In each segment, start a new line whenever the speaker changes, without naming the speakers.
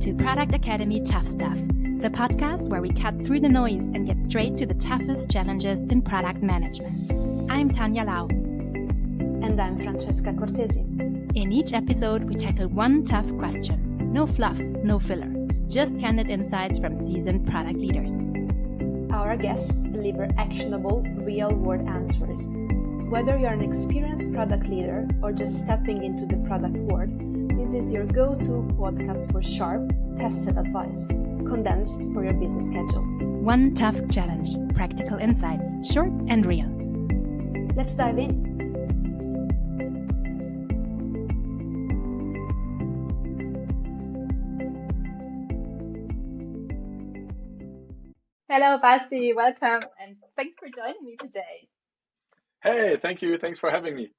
to Product Academy Tough Stuff, the podcast where we cut through the noise and get straight to the toughest challenges in product management. I'm Tanja Lau.
And I'm Francesca Cortesi.
In each episode, we tackle one tough question. No fluff, no filler. Just candid insights from seasoned product leaders.
Our guests deliver actionable, real-world answers. Whether you're an experienced product leader or just stepping into the product world, this is your go-to podcast for sharp, tested advice, condensed for your busy schedule.
One tough challenge, practical insights, short and real.
Let's dive in.
Hello, Basti. Welcome, and thanks for joining me today.
Hey, thank you. Thanks for having me.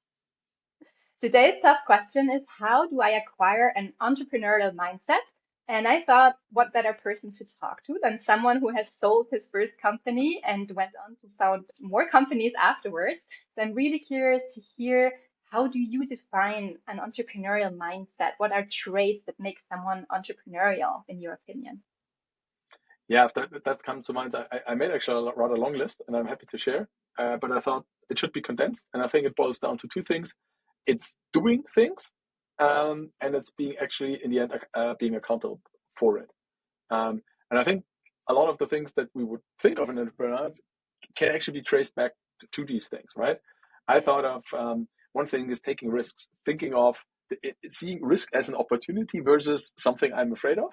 Today's tough question is, how do I acquire an entrepreneurial mindset? And I thought, what better person to talk to than someone who has sold his first company and went on to found more companies afterwards. So I'm really curious to hear, how do you define an entrepreneurial mindset? What are traits that make someone entrepreneurial, in your opinion?
Yeah, that comes to mind. I made actually a rather long list, and I'm happy to share. But I thought it should be condensed, and I think it boils down to two things. It's doing things, and it's being actually, in the end, being accountable for it. And I think a lot of the things that we would think of in entrepreneurs can actually be traced back to these things, right? I thought of one thing is taking risks, thinking of seeing risk as an opportunity versus something I'm afraid of.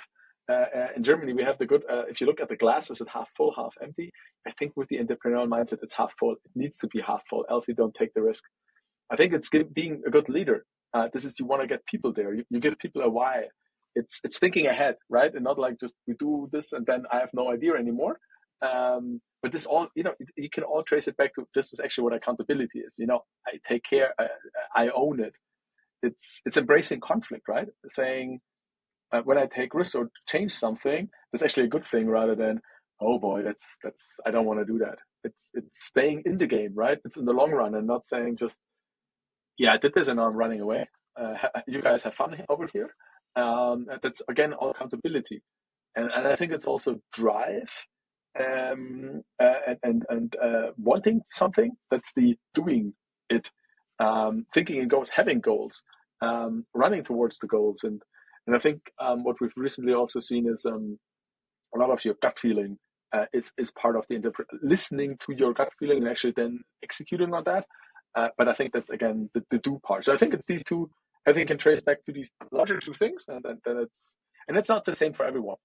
In Germany, we have the good, if you look at the glass, is it half full, half empty? I think with the entrepreneurial mindset, it's half full. It needs to be half full, else you don't take the risk. I think it's being a good leader. This is, you want to get people there. You give people a why. It's thinking ahead, right? And not like just we do this and then I have no idea anymore. But this all, you can all trace it back to, this is actually what accountability is. I take care, I own it. It's embracing conflict, right? Saying, when I take risks or change something, that's actually a good thing rather than, oh boy, that's I don't want to do that. It's staying in the game, right? It's in the long run and not saying just, yeah, I did this and now I'm running away. You guys have fun over here. That's again all accountability, and I think it's also drive, and wanting something. That's the doing it, thinking in goals, having goals, running towards the goals, and I think what we've recently also seen is a lot of your gut feeling is part of the listening to your gut feeling and actually then executing on that. But I think that's again the do part. So I think it's these two. I think can trace back to these larger two things, and then it's not the same for everyone.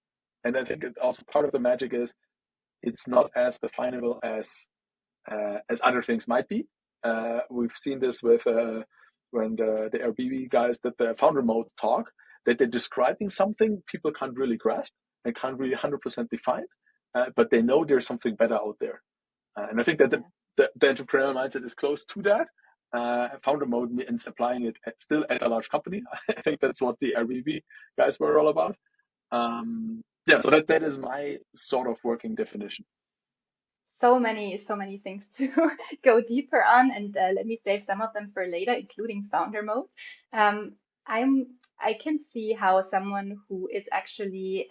And I think it also part of the magic is it's not as definable as other things might be. We've seen this with when the Airbnb guys did the founder mode talk, that they're describing something people can't really grasp and can't really 100% define, but they know there's something better out there. And I think that the entrepreneurial mindset is close to that. Founder mode and applying it still at a large company. I think that's what the Airbnb guys were all about. So that is my sort of working definition.
So many things to go deeper on, and let me save some of them for later, including founder mode. I can see how someone who is actually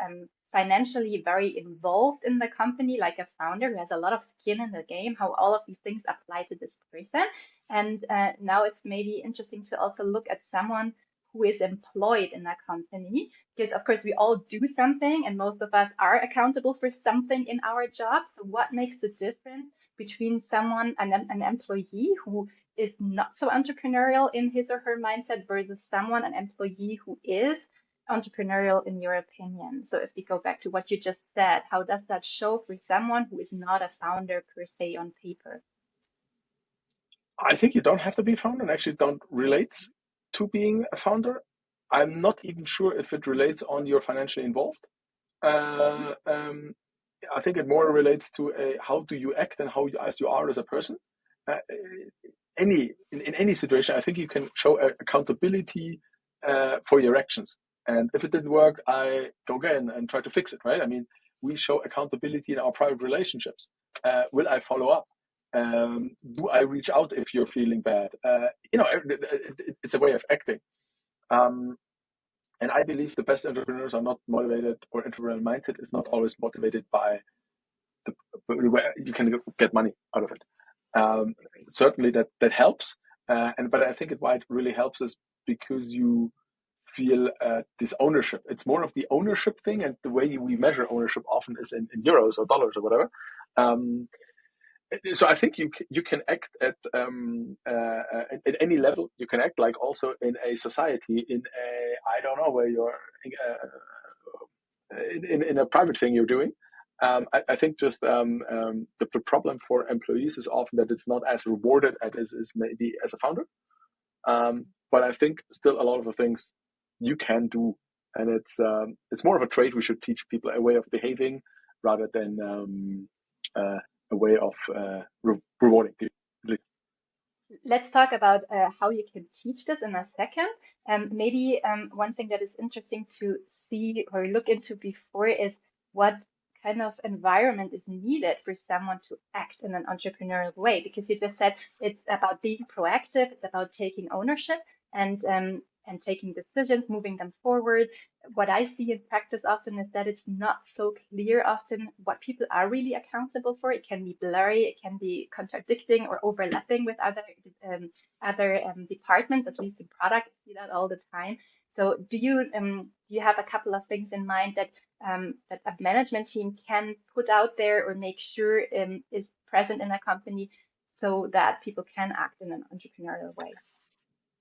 financially very involved in the company, like a founder who has a lot of skin in the game, how all of these things apply to this person. And now it's maybe interesting to also look at someone who is employed in a company, because of course we all do something and most of us are accountable for something in our job. So what makes the difference between someone, an employee who is not so entrepreneurial in his or her mindset versus someone, an employee who is entrepreneurial, in your opinion? So if we go back to what you just said, how does that show for someone who is not a founder per se on paper?
I think you don't have to be a founder, and actually don't relate to being a founder. I'm not even sure if it relates on you're financially involved. I think it more relates to how do you act and how as you are as a person. In any situation, I think you can show accountability for your actions. And if it didn't work, I go again and try to fix it, right? I mean, we show accountability in our private relationships. Will I follow up? Do I reach out if you're feeling bad? It's a way of acting. And And I believe the best entrepreneurs are not motivated, or entrepreneurial mindset is not always motivated by where you can get money out of it. Certainly that helps, but I think why it really helps is because you feel this ownership. It's more of the ownership thing, and the way we measure ownership often is in euros or dollars or whatever. So I think you can act at any level. You can act like also in a society, in a, I don't know, where you're in a private thing you're doing. I think just the problem for employees is often that it's not as rewarded as is maybe as a founder. But I think still a lot of the things you can do, and it's more of a trait we should teach people, a way of behaving rather than a way of rewarding people.
Let's talk about how you can teach this in a second. Maybe one thing that is interesting to see or look into before is what kind of environment is needed for someone to act in an entrepreneurial way. Because you just said it's about being proactive, it's about taking ownership and taking decisions, moving them forward. What I see in practice often is that it's not so clear often what people are really accountable for. It can be blurry, it can be contradicting or overlapping with other departments, at least in product, I see that all the time. So do you have a couple of things in mind that that a management team can put out there or make sure is present in a company so that people can act in an entrepreneurial way?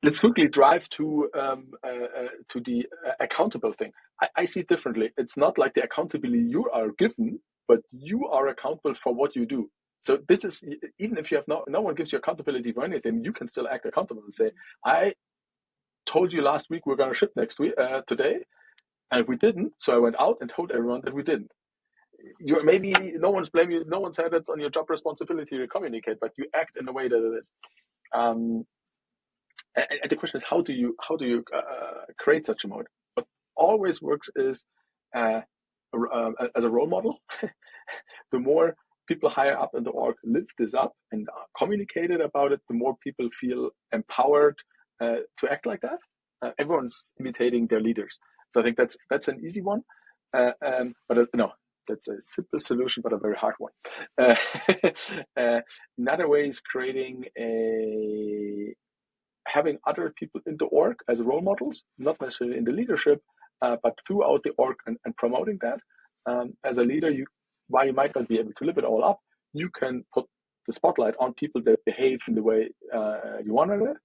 Let's quickly drive to the accountable thing. I see it differently. It's not like the accountability you are given, but you are accountable for what you do. So this is, even if you have no one gives you accountability for anything, you can still act accountable and say, I told you last week we're going to ship next week today, and we didn't. So I went out and told everyone that we didn't. Maybe no one's blaming you. No one said it's on your job responsibility to communicate, but you act in a way that it is. And the question is, how do you create such a mode? What always works is as a role model. The more people higher up in the org lift this up and communicated about it, the more people feel empowered to act like that. Everyone's imitating their leaders, so I think that's an easy one. But no, that's a simple solution, but a very hard one. Another way is creating having other people in the org as role models, not necessarily in the leadership, but throughout the org and promoting that. As a leader, while you might not be able to live it all up, you can put the spotlight on people that behave in the way you want to.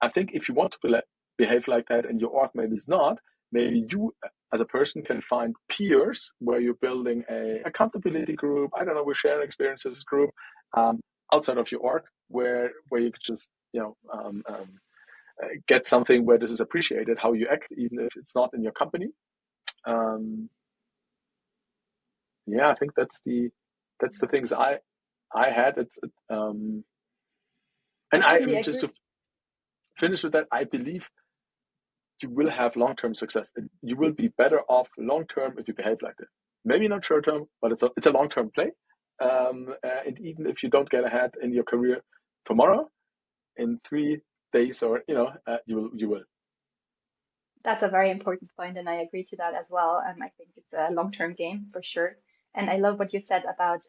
I think if you want to behave like that and your org maybe is not, maybe you as a person can find peers where you're building a accountability group, I don't know, we're sharing experiences group outside of your org where you could just get something where this is appreciated, how you act, even if it's not in your company. Yeah, I think that's the things I had. And I
Totally
mean, just to finish with that, I believe you will have long-term success. You will be better off long-term if you behave like that. Maybe not short-term, but it's a long-term play. And even if you don't get ahead in your career tomorrow, in 3 days, or you will.
That's a very important point, and I agree to that as well. I think it's a long-term game for sure. And I love what you said about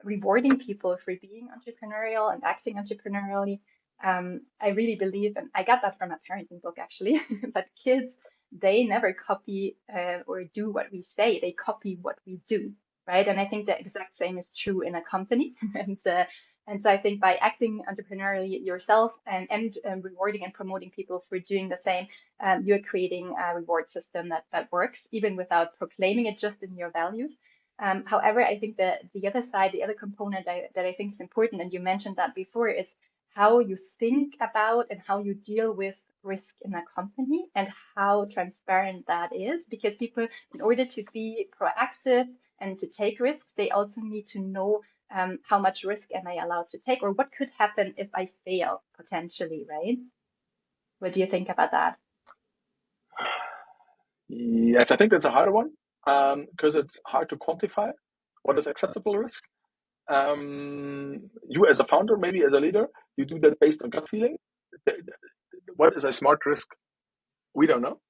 rewarding people for being entrepreneurial and acting entrepreneurially. I really believe, and I got that from a parenting book actually, that kids, they never copy or do what we say, they copy what we do, right? And I think the exact same is true in a company. And so I think by acting entrepreneurially yourself and rewarding and promoting people for doing the same, you're creating a reward system that works even without proclaiming it just in your values. However, I think that the other side, the other component that I think is important, and you mentioned that before, is how you think about and how you deal with risk in a company and how transparent that is. Because people, in order to be proactive and to take risks, they also need to know how much risk am I allowed to take, or what could happen if I fail potentially, right? What do you think about that?
Yes, I think that's a harder one because it's hard to quantify what is acceptable risk. You as a founder, maybe as a leader, you do that based on gut feeling. What is a smart risk We don't know.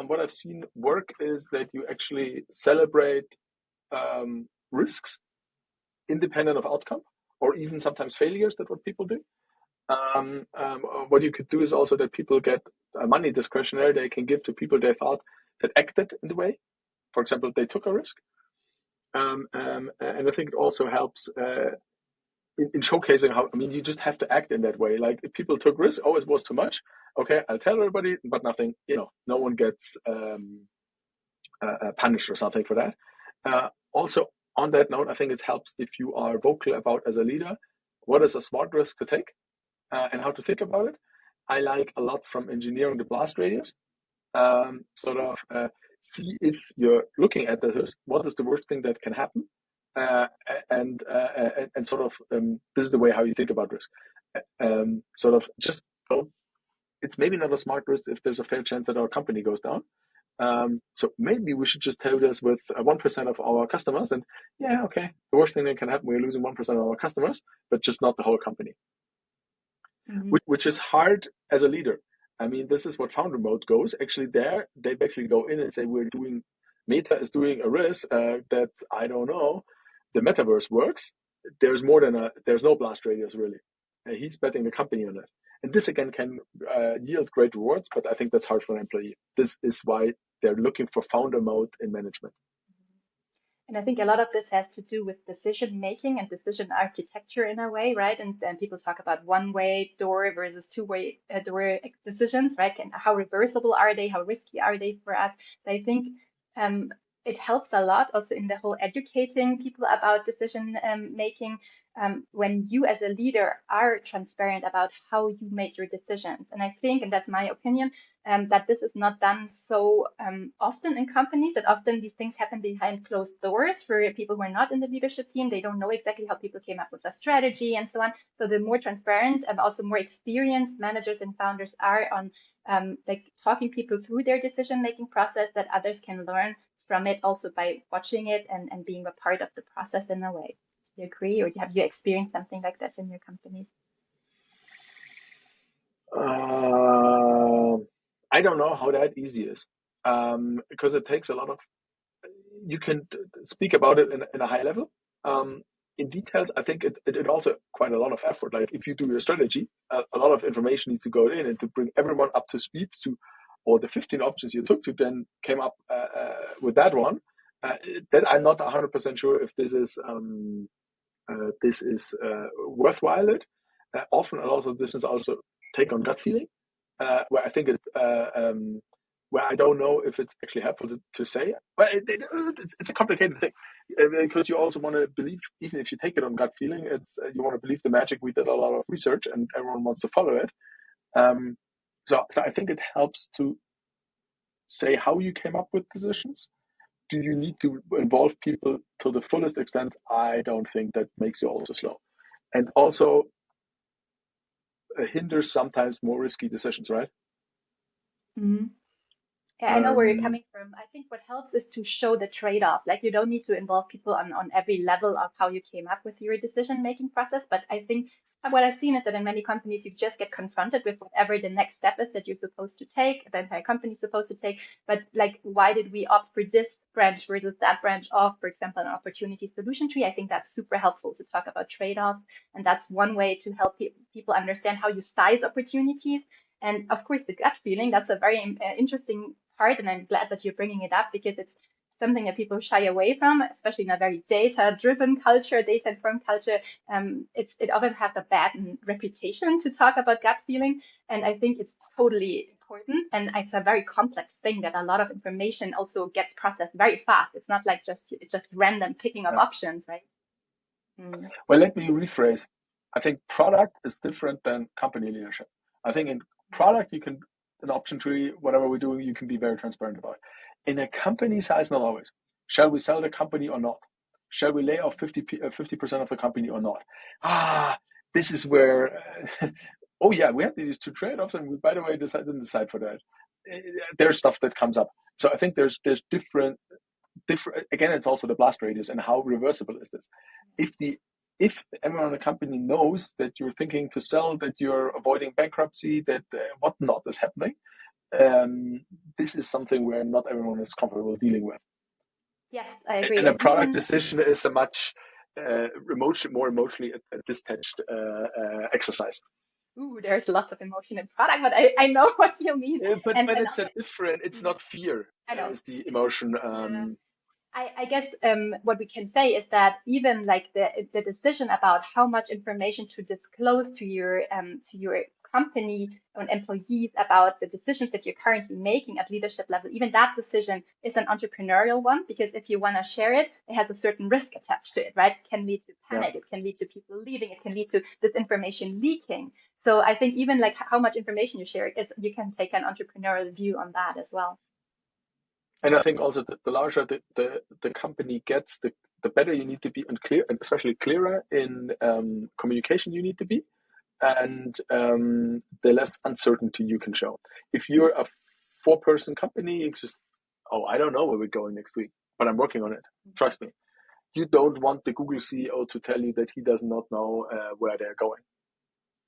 What I've seen work is that you actually celebrate risks independent of outcome, or even sometimes failures. That's what people do. What you could do is also that people get a money discretionary they can give to people they thought that acted in the way. For example, they took a risk. And I think it also helps in showcasing how, I mean, you just have to act in that way. Like if people took risks, oh, it was too much. Okay, I'll tell everybody, but nothing, no one gets punished or something for that. Also, on that note, I think it helps if you are vocal about as a leader, what is a smart risk to take and how to think about it. I like a lot from engineering the blast radius. See if you're looking at this, what is the worst thing that can happen, and this is the way how you think about risk. Just go. It's maybe not a smart risk if there's a fair chance that our company goes down. So maybe we should just tell this with 1% of our customers, and yeah, okay, the worst thing that can happen, we're losing 1% of our customers, but just not the whole company. Which is hard as a leader. I mean, this is what founder mode goes. Actually, they basically go in and say, Meta is doing a risk that, I don't know, the metaverse works. There's no blast radius really. He's betting the company on it. And this again can yield great rewards, but I think that's hard for an employee. This is why they're looking for founder mode in management.
And I think a lot of this has to do with decision making and decision architecture in a way, right? And then people talk about one-way door versus two-way door decisions, right? And how reversible are they? How risky are they for us? So I think it helps a lot also in the whole educating people about decision making when you as a leader are transparent about how you make your decisions. And I think, and that's my opinion, that this is not done so often in companies, that often these things happen behind closed doors for people who are not in the leadership team. They don't know exactly how people came up with a strategy and so on. So the more transparent and also more experienced managers and founders are on like talking people through their decision-making process, that others can learn from it also by watching it and being a part of the process in a way. Do you agree, or have you experienced something like this in your companies?
I don't know how that easy is, because it takes a lot of, you can speak about it in a high level. In details, I think it also quite a lot of effort. Like if you do your strategy, a lot of information needs to go in, and to bring everyone up to speed to all the 15 options you took to then came up with that one. That I'm not 100% sure if this is worthwhile. Often a lot of this is also take on gut feeling, where I think where I don't know if it's actually helpful to say. Well, it's a complicated thing because you also want to believe, even if you take it on gut feeling, you want to believe the magic. We did a lot of research, and everyone wants to follow it. So I think it helps to say how you came up with decisions. Do you need to involve people to the fullest extent? I don't think that makes you also slow, and also hinders sometimes more risky decisions, right?
Mm-hmm. Yeah, I know where you're coming from. I think what helps is to show the trade-off. Like you don't need to involve people on every level of how you came up with your decision-making process. But I think what I've seen is that in many companies, you just get confronted with whatever the next step is that you're supposed to take, the entire company is supposed to take. But like, why did we opt for this branch versus that branch of, for example, an opportunity solution tree? I think that's super helpful to talk about trade-offs. And that's one way to help people understand how you size opportunities. And of course, the gut feeling, that's a very interesting part. And I'm glad that you're bringing it up because it's something that people shy away from, especially in a very data-driven culture, data-informed culture. It often has a bad reputation to talk about gut feeling. And I think it's totally important. And it's a very complex thing that a lot of information also gets processed very fast. It's not like it's just random picking of options, right?
Well, let me rephrase. I think product is different than company leadership. I think in product, you can, an option tree, whatever we're doing, you can be very transparent about it. In a company size, not always. Shall we sell the company or not? Shall we lay off 50% of the company or not? This is where, oh yeah, we had these two trade-offs, and we, by the way, didn't decide for that. There's stuff that comes up. So I think there's different, again, it's also the blast radius and how reversible is this. If everyone in the company knows that you're thinking to sell, that you're avoiding bankruptcy, that whatnot is happening, this is something where not everyone is comfortable dealing with.
Yes, I agree.
And a
And
product
even,
decision is a much more emotionally detached exercise.
ooh, there's lots of emotion in product, but I know what you mean.
But
And
it's
also,
a different. It's not fear.
I know.
Is the emotion.
Yeah. I guess what we can say is that even like the decision about how much information to disclose to your company and employees about the decisions that you're currently making at leadership level, even that decision is an entrepreneurial one, because if you want to share it, it has a certain risk attached to it, right? It can lead to
Yeah.
panic, it can lead to people leaving, it can lead to this information leaking. So I think even like how much information you share is you can take an entrepreneurial view on that as well.
And I think also the larger the company gets, the better you need to be and clear, and especially clearer in communication you need to be, and the less uncertainty you can show. If you're a 4-person company, it's just, oh, I don't know where we're going next week, but I'm working on it. Trust me. You don't want the Google CEO to tell you that he does not know where they're going.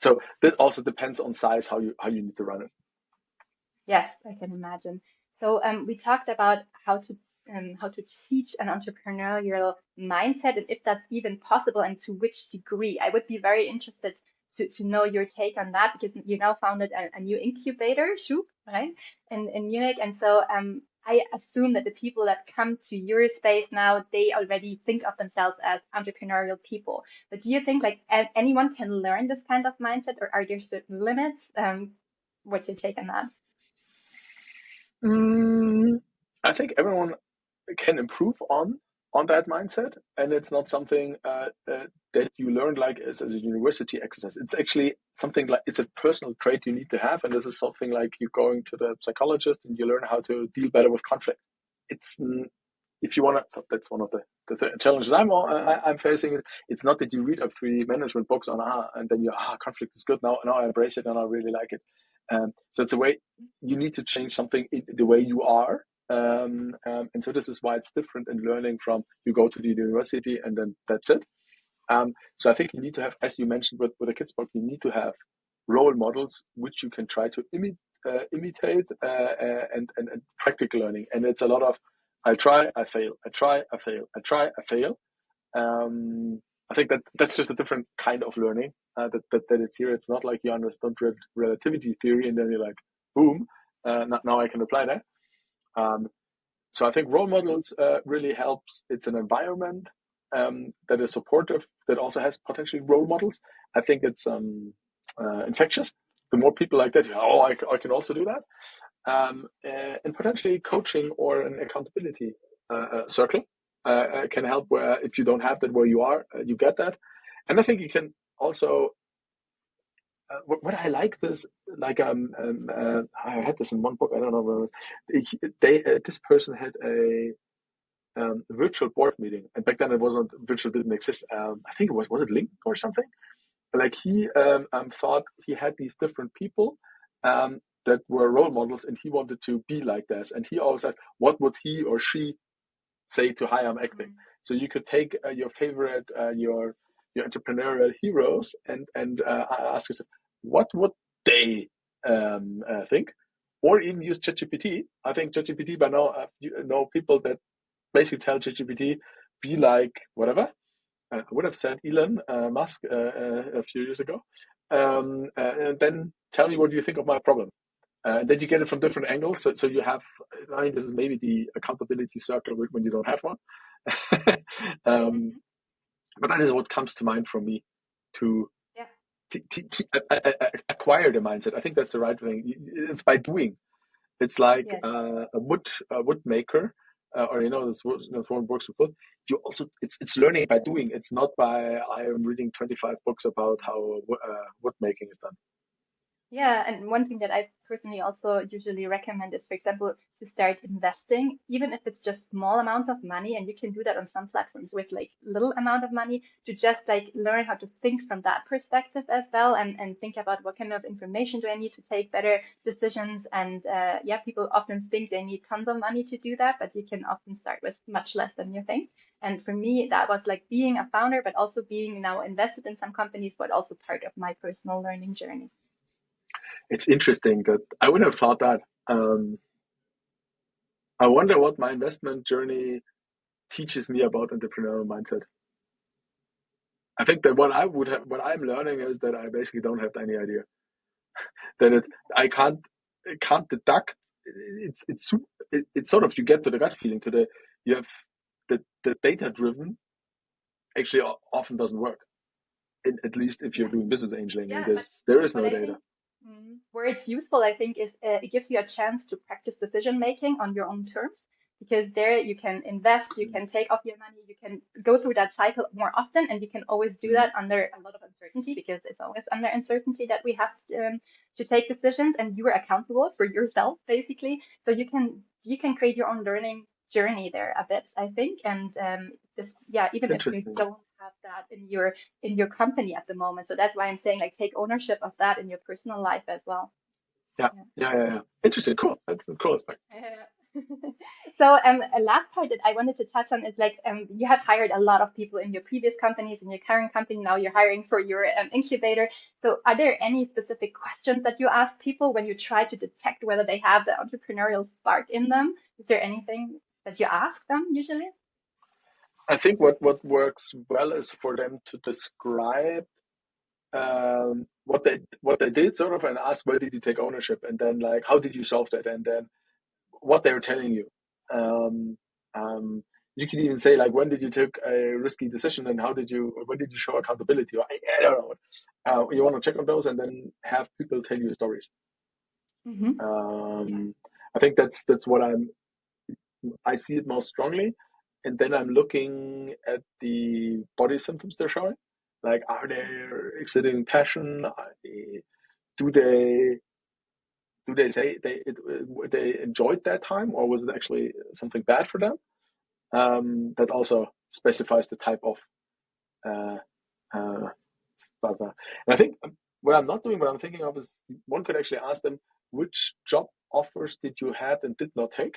So that also depends on size, how you need to run it.
Yes, I can imagine. So we talked about how to teach an entrepreneurial mindset and if that's even possible and to which degree. I would be very interested to know your take on that because you now founded a new incubator, Schub, right, in Munich. And so I assume that the people that come to your space now, they already think of themselves as entrepreneurial people. But do you think like anyone can learn this kind of mindset or are there certain limits? What's your take on that?
Mm, I think everyone can improve on that mindset, and it's not something that you learn like as a university exercise. It's actually something like it's a personal trait you need to have, and this is something like you going to the psychologist and you learn how to deal better with conflict. It's if you want to. So that's one of the challenges I'm facing. It's not that you read up 3 management books on and then you conflict is good now I embrace it and I really like it. So it's a way you need to change something in the way you are. And so this is why it's different in learning from you go to the university and then that's it. So I think you need to have, as you mentioned with the kids book, you need to have role models which you can try to imitate and practical learning. And it's a lot of I try, I fail, I try, I fail, I try, I fail. I think that's just a different kind of learning that it's here. It's not like you understand relativity theory and then you're like, boom, now I can apply that. Um, so I think role models really helps. It's an environment that is supportive, that also has potentially role models. I think it's infectious. The more people like that, I can also do that. And potentially coaching or an accountability circle can help where if you don't have that where you are, you get that. And I think you can also what I like this like I had this in one book. I don't know where they this person had a virtual board meeting, and back then it wasn't virtual, didn't exist. I think it was it LinkedIn or something. Like he thought he had these different people that were role models, and he wanted to be like this. And he always said, what would he or she say to how I'm acting? So you could take your favorite your entrepreneurial heroes and ask yourself, what would they think? Or even use ChatGPT. I think ChatGPT by now you know people that basically tell ChatGPT be like whatever. I would have said Elon Musk a few years ago. And then tell me what you think of my problem. Then you get it from different angles. So you have, I mean, this is maybe the accountability circle when you don't have one. um,
Mhm.
but that is what comes to mind for me to
Yeah.
acquire the mindset. I think that's the right thing. It's by doing. It's like
Yes.
a wood maker, or this one works with wood. You also it's learning by doing. It's not by I am reading 25 books about how wood making is done.
Yeah, and one thing that I personally also usually recommend is, for example, to start investing, even if it's just small amounts of money, and you can do that on some platforms with like little amount of money to just like learn how to think from that perspective as well, and think about what kind of information do I need to take better decisions. And yeah, people often think they need tons of money to do that, but you can often start with much less than you think. And for me, that was like being a founder, but also being now invested in some companies, but also part of my personal learning journey.
It's interesting that I would have thought that. I wonder what my investment journey teaches me about entrepreneurial mindset. I think that what I'm learning is that I basically don't have any idea. That I can't deduct. It's sort of, you get to the gut feeling, you have the data driven actually often doesn't work. At least if you're
Yeah.
doing business angeling, and
Yeah,
there is
but
no
I
data.
think where it's useful, I think, is it gives you a chance to practice decision making on your own terms, because there you can invest, you
Mm,
can take off your money, you can go through that cycle more often, and you can always do
mm,
that under a lot of uncertainty, because it's always under uncertainty that we have to take decisions, and you are accountable for yourself basically. So you can create your own learning journey there a bit, I think, and just yeah,
it's
even if you
interesting.
don't have that in your company at the moment. So that's why I'm saying like take ownership of that in your personal life as well.
Yeah,
Yeah.
yeah, yeah, yeah. Interesting. Cool. That's a cool aspect.
So a last part that I wanted to touch on is like you have hired a lot of people in your previous companies, in your current company, now you're hiring for your incubator. So are there any specific questions that you ask people when you try to detect whether they have the entrepreneurial spark in them? Is there anything that you ask them usually?
I think what works well is for them to describe what they did, sort of, and ask where did you take ownership, and then like how did you solve that, and then what they're telling you. Um, um, you can even say like when did you take a risky decision, and when did you show accountability? Or I don't know. You want to check on those, and then have people tell you stories.
Hmm. Yeah.
Um, I think that's what I see it most strongly, and then I'm looking at the body symptoms they're showing. Like, are they exhibiting passion? Do they say they enjoyed that time, or was it actually something bad for them? That also specifies the type of uh, uh, and I think what I'm not doing, what I'm thinking of is one could actually ask them which job offers did you have and did not take.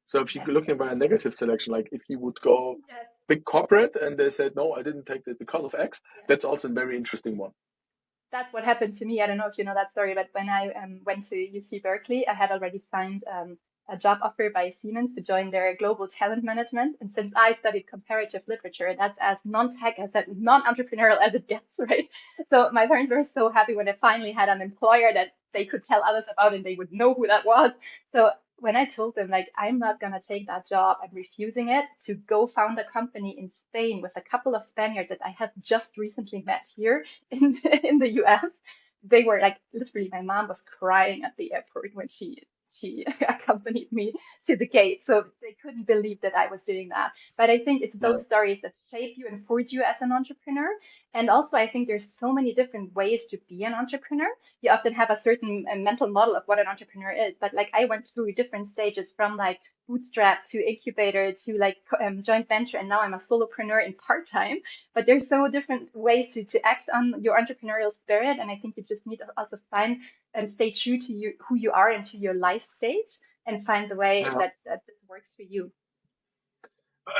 So if you're
Yes.
looking at a negative selection, like if you would go
Yes.
big corporate and they said no, I didn't take it because of X,
Yes.
that's also a very interesting one.
That's what happened to me. I don't know if you know that story, but when I went to UC Berkeley, I had already signed a job offer by Siemens to join their global talent management. And since I studied comparative literature, that's as non-tech, as that non-entrepreneurial as it gets, right? So my parents were so happy when they finally had an employer that they could tell others about and they would know who that was. So when I told them, like, I'm not going to take that job, I'm refusing it to go found a company in Spain with a couple of Spaniards that I have just recently met here in in the US, they were like literally my mom was crying at the airport when she accompanied me to the gate. So they couldn't believe that I was doing that. But I think it's
Yeah,
those stories that shape you and forge you as an entrepreneur. And also I think there's so many different ways to be an entrepreneur. You often have a certain mental model of what an entrepreneur is, but like I went through different stages from like bootstrap to incubator to like joint venture, and now I'm a solopreneur in part-time. But there's so different ways to act on your entrepreneurial spirit, and I think you just need to also find and stay true to you, who you are and to your life stage, and find the way
yeah.
that this works for you.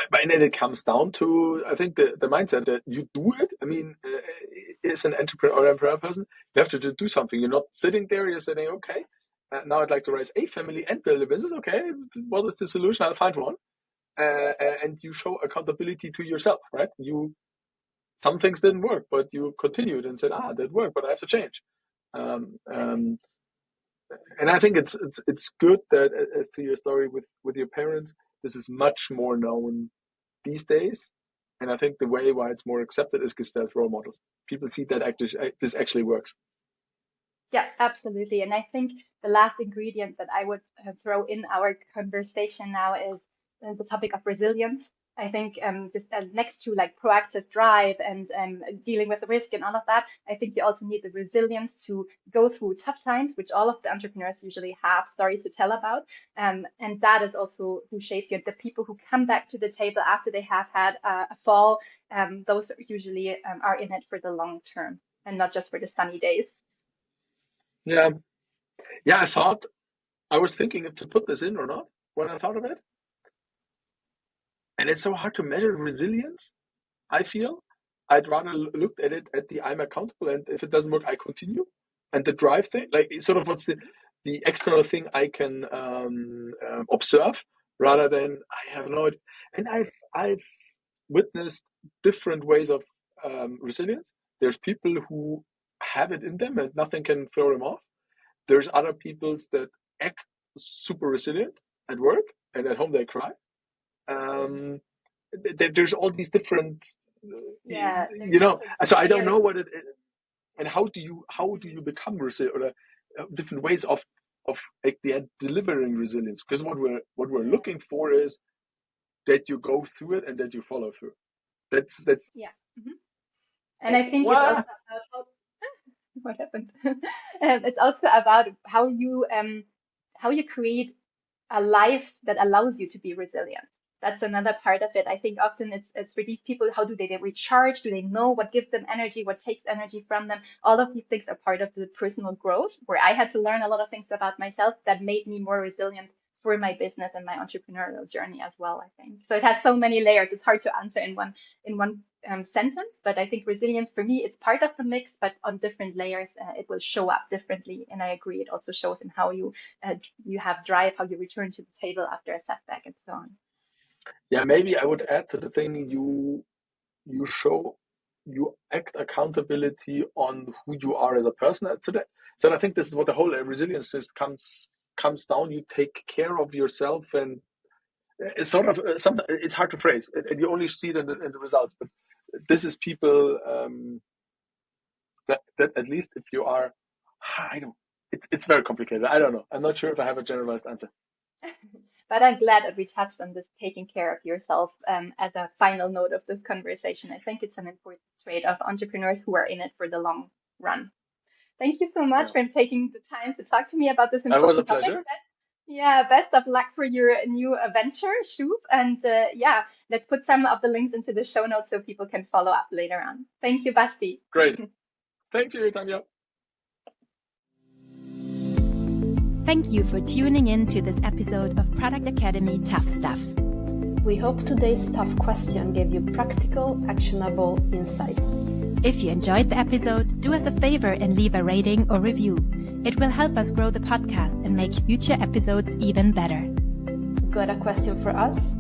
But then it comes down to, I think, the mindset that you do it. I mean, as an entrepreneur person, you have to do something. You're not sitting there. You're saying, okay, now I'd like to raise a family and build a business. Okay, what is the solution? I'll find one. And you show accountability to yourself, right? Some things didn't work, but you continued and said, that worked, but I have to change. Um,
Exactly.
um, and I think it's good that, as to your story with your parents, this is much more known these days. And I think the way why it's more accepted is because there's role models. People see that this actually works.
Yeah, absolutely. And I think the last ingredient that I would throw in our conversation now is the topic of resilience. I think just next to like proactive drive and dealing with the risk and all of that, I think you also need the resilience to go through tough times, which all of the entrepreneurs usually have stories to tell about. And that is also who shapes you. The people who come back to the table after they have had a fall, those usually are in it for the long term and not just for the sunny days.
Yeah, yeah. I was thinking if to put this in or not when I thought of it, and it's so hard to measure resilience. I feel I'd rather look at it at the I'm accountable, and if it doesn't work, I continue. and the drive thing, like sort of what's the external thing I can observe rather than I have no idea. And I've witnessed different ways of resilience. There's people who have it in them and nothing can throw them off. There's other people that act super resilient at work and at home they cry. There's all these different,
Yeah,
so I don't know what it is. And how do you become resilient, or different ways of like delivering resilience? Because what we're looking for is that you go through it and that you follow through. That's
yeah. Mm-hmm. And I think it's also about what happened. It's also about how you create a life that allows you to be resilient. That's another part of it. I think often it's for these people, how do they recharge? Do they know what gives them energy? What takes energy from them? All of these things are part of the personal growth, where I had to learn a lot of things about myself that made me more resilient for my business and my entrepreneurial journey as well, I think. So it has so many layers. It's hard to answer in one sentence, but I think resilience for me is part of the mix, but on different layers, it will show up differently. And I agree, it also shows in how you have drive, how you return to the table after a setback, and so on.
Yeah, maybe I would add to the thing you act accountability on who you are as a person today. So I think this is what the whole resilience just comes down. You take care of yourself, and it's sort of it's hard to phrase, and you only see it in the results. But this is people that at least if you are, it's very complicated. I don't know. I'm not sure if I have a generalized answer.
But I'm glad that we touched on this taking care of yourself as a final note of this conversation. I think it's an important trait of entrepreneurs who are in it for the long run. Thank you so much for taking the time to talk to me about this important topic.
That was a pleasure.
Yeah, best of luck for your new venture, Schub. And let's put some of the links into the show notes so people can follow up later on. Thank you, Basti.
Great. Thank you, Tanja.
Thank you for tuning in to this episode of Product Academy Tough Stuff.
We hope today's tough question gave you practical, actionable insights.
If you enjoyed the episode, do us a favor and leave a rating or review. It will help us grow the podcast and make future episodes even better.
Got a question for us?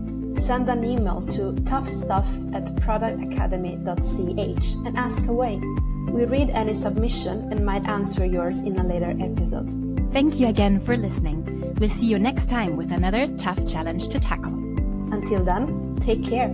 Send an email to toughstuff@productacademy.ch and ask away. We read any submission and might answer yours in a later episode.
Thank you again for listening. We'll see you next time with another tough challenge to tackle.
Until then, take care.